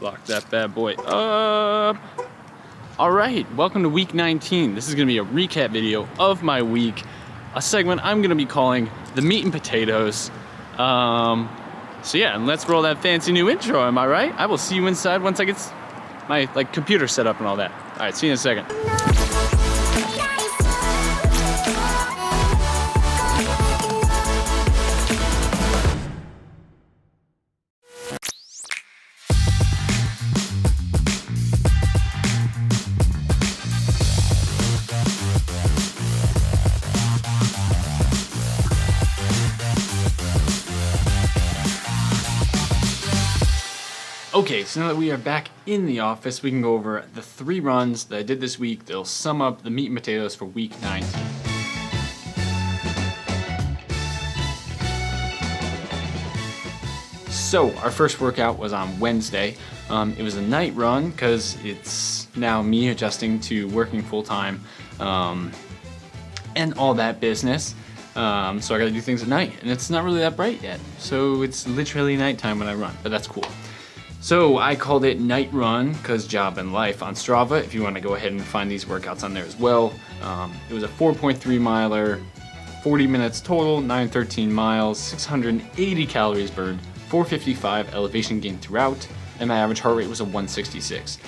Lock that bad boy up. All right, welcome to week 19. This is gonna be a recap video of my week, a segment I'm gonna be calling the meat and potatoes. So yeah, and let's roll that fancy new intro, am I right? I will see you inside once I get my computer set up and all that. All right, see you in a second. Okay, so now that we are back in the office, we can go over the 3 runs that I did this week. They'll sum up the meat and potatoes for week 19. So our first workout was on Wednesday. It was a night run because it's now me adjusting to working full-time and all that business. So I gotta do things at night, and it's not really that bright yet. So it's literally nighttime when I run, but that's cool. So I called it Night Run because job and life on Strava, if you want to go ahead and find these workouts on there as well. It was a 4.3 miler, 40 minutes total, 913 miles, 680 calories burned, 455 elevation gain throughout, and my average heart rate was a 166.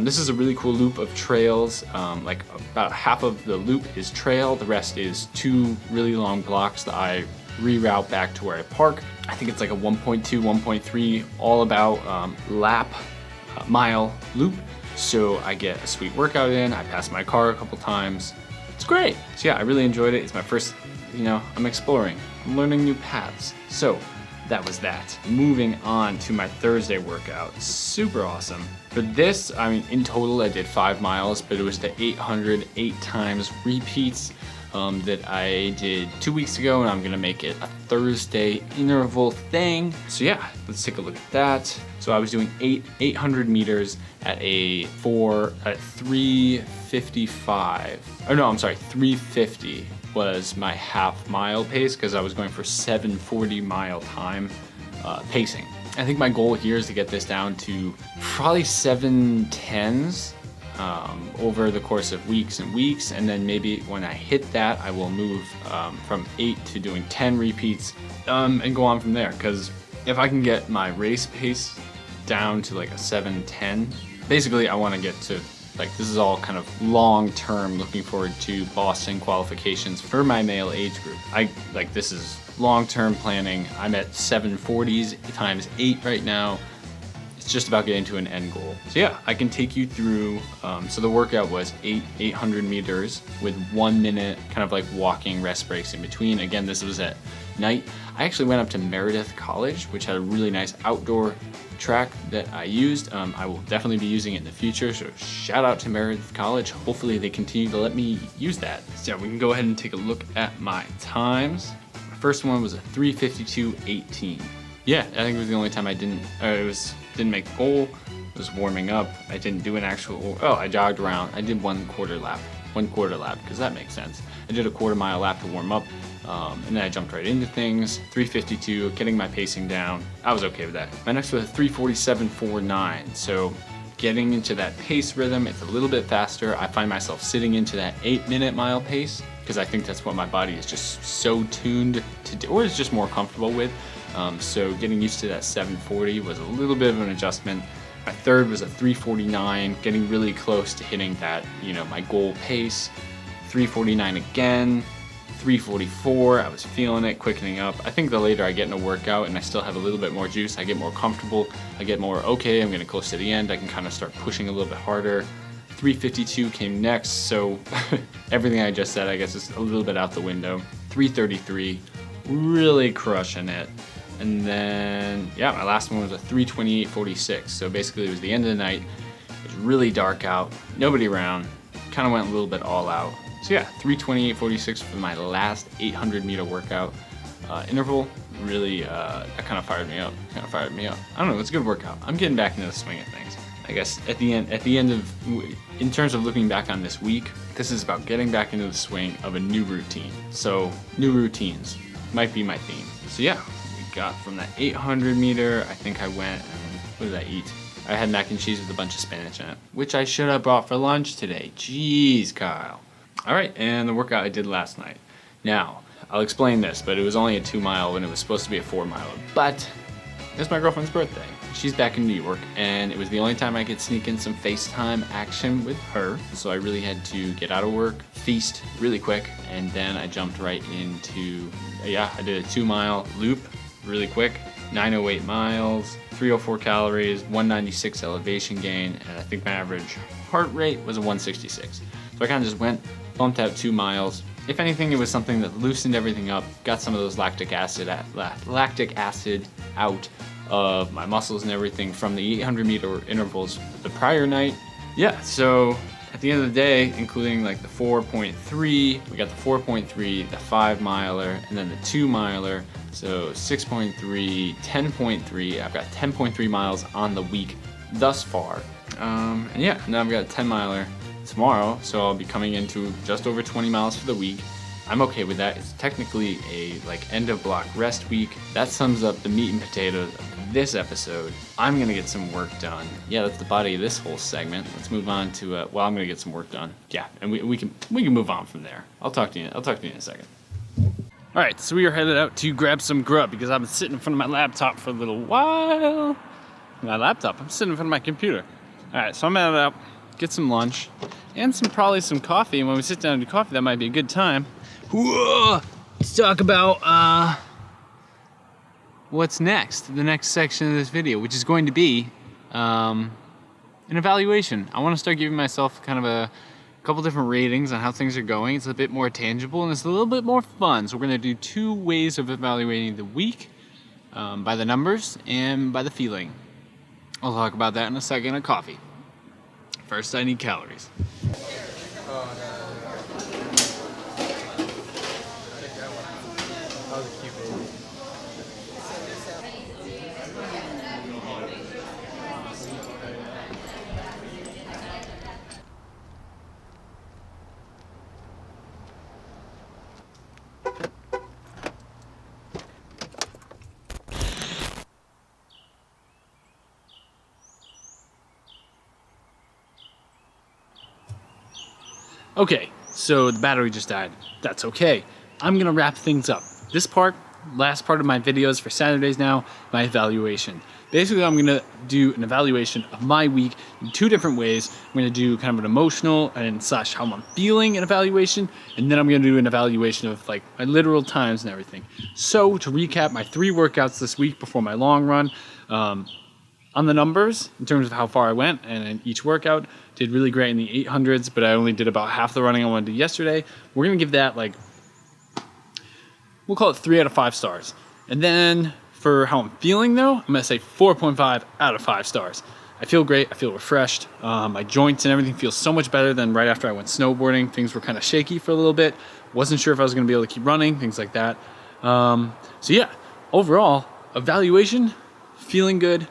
This is a really cool loop of trails. Like about half of the loop is trail, the rest is 2 really long blocks that I reroute back to where I park. I think it's like a 1.2, 1.3, all about mile loop. So I get a sweet workout in, I pass my car a couple times. It's great. So yeah, I really enjoyed it. It's my first, I'm exploring, I'm learning new paths. So that was that. Moving on to my Thursday workout, super awesome. For this, in total I did 5 miles, but it was the 808 times repeats that I did 2 weeks ago, and I'm gonna make it a Thursday interval thing. So yeah, let's take a look at that. So I was doing 800 meters at 355. Oh no, I'm sorry, 350 was my half mile pace because I was going for 740 mile time pacing. I think my goal here is to get this down to probably 710s. Over the course of weeks and weeks, and then maybe when I hit that, I will move from 8 to doing 10 repeats and go on from there. Because if I can get my race pace down to like a 710, basically I want to get to this is all kind of long term, looking forward to Boston qualifications for my male age group. This is long term planning. I'm at 740s times 8 right now. It's just about getting to an end goal. So yeah, I can take you through, so the workout was 800 meters with 1 minute kind of like walking rest breaks in between. Again, this was at night. I actually went up to Meredith College, which had a really nice outdoor track that I used. I will definitely be using it in the future, so shout out to Meredith College. Hopefully they continue to let me use that. So yeah, we can go ahead and take a look at my times. My first one was a 352.18. Yeah, I think it was the only time I didn't make the goal. I was warming up. I didn't do an actual, I jogged around. I did one quarter lap, because that makes sense. I did a quarter mile lap to warm up, and then I jumped right into things. 352, getting my pacing down. I was okay with that. My next was a 347.49. So getting into that pace rhythm, it's a little bit faster. I find myself sitting into that 8-minute mile pace, because I think that's what my body is just so tuned to do, or is just more comfortable with. So getting used to that 740 was a little bit of an adjustment. My third was a 349, getting really close to hitting that, my goal pace. 349 again, 344, I was feeling it, quickening up. I think the later I get in a workout and I still have a little bit more juice, I get more comfortable, I get more, okay, I'm getting close to the end, I can kind of start pushing a little bit harder. 352 came next, so everything I just said, I guess, is a little bit out the window. 333, really crushing it. And then, yeah, my last one was a 328.46. So basically it was the end of the night. It was really dark out, nobody around, kind of went a little bit all out. So yeah, 328.46 for my last 800 meter workout. Interval, really, that kind of fired me up. I don't know, it's a good workout. I'm getting back into the swing of things. I guess at the end of, in terms of looking back on this week, this is about getting back into the swing of a new routine. So new routines might be my theme. So yeah, we got from that 800 meter, I think I went, what did I eat? I had mac and cheese with a bunch of spinach in it, which I should have brought for lunch today. Jeez, Kyle. All right, and the workout I did last night. Now, I'll explain this, but it was only a 2 mile when it was supposed to be a 4 mile. But it's my girlfriend's birthday. She's back in New York, and it was the only time I could sneak in some FaceTime action with her. So I really had to get out of work, feast really quick, and then I jumped right into, I did a 2 mile loop really quick, 908 miles, 304 calories, 196 elevation gain, and I think my average heart rate was a 166. So I kind of just went, bumped out 2 miles. If anything, it was something that loosened everything up, got some of those lactic acid out of my muscles and everything from the 800 meter intervals the prior night. Yeah, so at the end of the day, including like the 4.3, we got the 4.3, the 5 miler, and then the 2 miler. So 6.3, 10.3, I've got 10.3 miles on the week thus far. And yeah, now I've got a 10 miler tomorrow, so I'll be coming into just over 20 miles for the week. I'm okay with that. It's technically a like end of block rest week. That sums up the meat and potatoes of this episode. I'm gonna get some work done. Yeah, that's the body of this whole segment. Let's move on to well, I'm gonna get some work done. Yeah, and we can move on from there. I'll talk to you in a second. All right, so we are headed out to grab some grub because I've been sitting in front of my laptop for a little while. I'm sitting in front of my computer. All right, so I'm headed out, get some lunch, and probably some coffee. And when we sit down to do coffee, that might be a good time. Whoa, let's talk about what's next, the next section of this video, which is going to be an evaluation. I want to start giving myself kind of a couple different ratings on how things are going. It's a bit more tangible and it's a little bit more fun. So we're going to do 2 ways of evaluating the week, by the numbers and by the feeling. I'll talk about that in a second at coffee. First, I need calories. Okay, so the battery just died. That's okay. I'm gonna wrap things up. This part, last part of my videos for Saturdays now, my evaluation. Basically, I'm gonna do an evaluation of my week in 2 different ways. I'm gonna do kind of an emotional and / how I'm feeling an evaluation, and then I'm gonna do an evaluation of like my literal times and everything. So to recap my 3 workouts this week before my long run, on the numbers, in terms of how far I went, and in each workout, did really great in the 800s, but I only did about half the running I wanted to do yesterday. We're gonna give that like, we'll call it 3 out of 5 stars. And then for how I'm feeling though, I'm gonna say 4.5 out of 5 stars. I feel great, I feel refreshed. My joints and everything feel so much better than right after I went snowboarding. Things were kind of shaky for a little bit. Wasn't sure if I was gonna be able to keep running, things like that. So yeah, overall, evaluation, feeling good.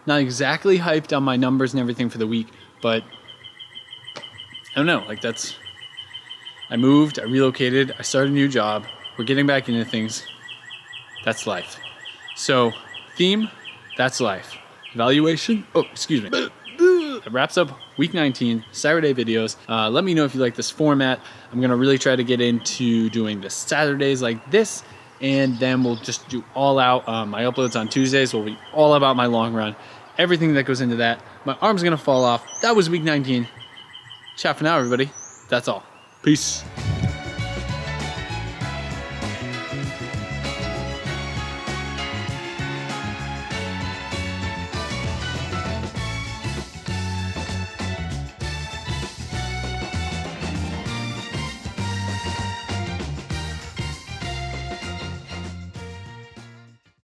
Not exactly hyped on my numbers and everything for the week, but I don't know, like I moved, I relocated, I started a new job, we're getting back into things. That's life. So, theme, that's life. Evaluation, that wraps up week 19, Saturday videos. Let me know if you like this format. I'm gonna really try to get into doing the Saturdays like this, and then we'll just do all out. My uploads on Tuesdays will be all about my long run. Everything that goes into that. My arm's gonna fall off. That was week 19. Ciao for now, everybody. That's all. Peace.